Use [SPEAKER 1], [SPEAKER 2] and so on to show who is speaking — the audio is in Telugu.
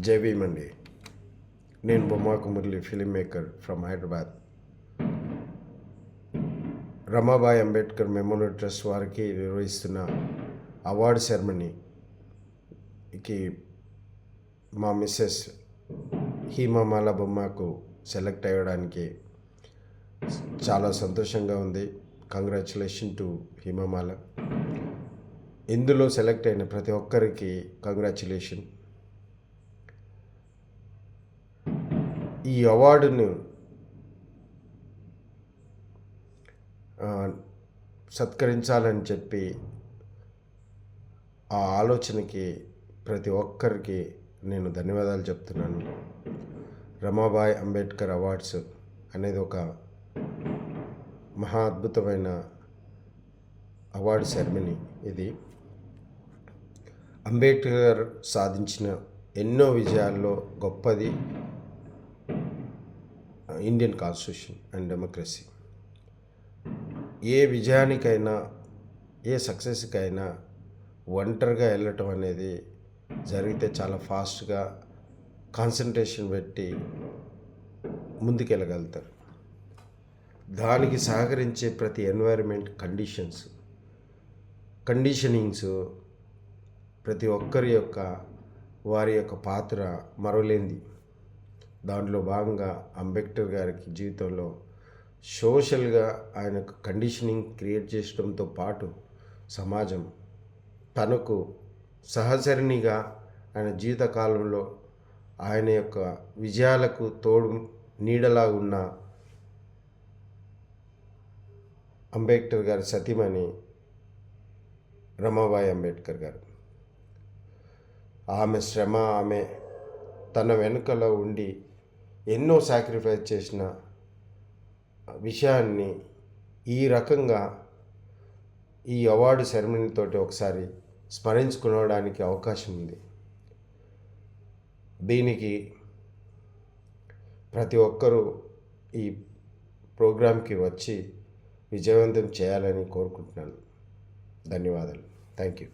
[SPEAKER 1] జై భీమ్ అండి. నేను Bommaku Murali, film maker from Hyderabad. Ramabai Ambedkar memorial trust వారికి నిర్వహిస్తున్న అవార్డు సెరమనీకి మా మిస్సెస్ హీమామాల బొమ్మకు సెలెక్ట్ అయ్యడానికి చాలా సంతోషంగా ఉంది. Congratulation to Himamala. ఇందులో సెలెక్ట్ అయిన ప్రతి ఒక్కరికి కంగ్రాచులేషన్. ఈ అవార్డును సత్కరించాలని చెప్పి ఆ ఆలోచనకి ప్రతి ఒక్కరికి నేను ధన్యవాదాలు చెప్తున్నాను. రమాబాయి అంబేద్కర్ అవార్డ్స్ అనేది ఒక మహా అద్భుతమైన అవార్డు సెరమనీ. ఇది అంబేద్కర్ సాధించిన ఎన్నో విజయాల్లో గొప్పది ఇండియన్ కాన్స్టిట్యూషన్ అండ్ డెమోక్రసీ. ఏ విజయానికైనా ఏ సక్సెస్కైనా ఒంటరిగా వెళ్ళటం అనేది జరిగితే చాలా ఫాస్ట్గా కాన్సన్ట్రేషన్ పెట్టి ముందుకెళ్ళగలుగుతారు. దానికి సహకరించే ప్రతి ఎన్వైరన్మెంట్ కండిషనింగ్స్ ప్రతి ఒక్కరి వారి యొక్క పాత్ర మరవలేంది. దాంట్లో భాగంగా అంబేద్కర్ గారికి జీవితంలో సోషల్గా ఆయన కండిషనింగ్ క్రియేట్ చేయడంతో పాటు సమాజం తనకు సహచరినిగా ఆయన జీవితకాలంలో ఆయన యొక్క విజయాలకు తోడు నీడలా ఉన్న అంబేద్కర్ గారి సతీమణి రమాబాయి అంబేద్కర్ గారు. ఆమె శ్రమ, ఆమె తన వెనుకలో ఉండి ఎన్నో సాక్రిఫైస్ చేసిన విషయాన్ని ఈ రకంగా ఈ అవార్డు సెరమనీతోటి ఒకసారి స్మరించుకోవడానికి అవకాశం ఉంది. దీనికి ప్రతి ఒక్కరూ ఈ ప్రోగ్రాంకి వచ్చి విజయవంతం చేయాలని కోరుకుంటున్నాను. ధన్యవాదాలు. Thank you.